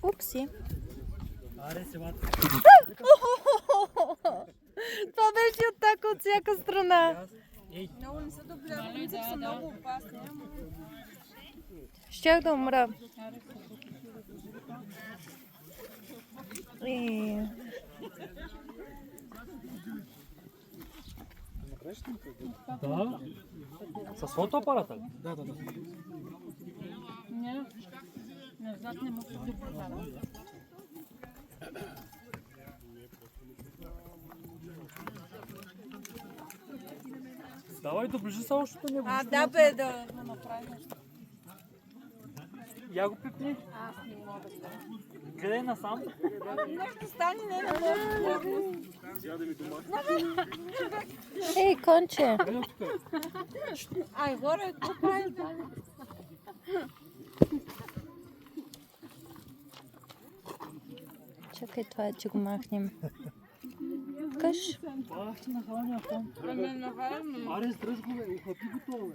Упси. Аре, севата. Това беше атака от всяка страна. Много не са добре, са много опасни. Щях да умра. Да. С фотоапарата? Да. Не, назад не може да прокара. Давай, доближи се още да не го. Да бе, да направим нещо. Я го пипни. Аз не мога да. Гледай насам. Нещо стане, не мога. Ей, конче! Ай, горе, какво правим? Чакай, това е, че го махнем. Къш? Ах, ти нахалния там. Не наварим. Аре, сдръж го, бе. Ухапи го това, бе.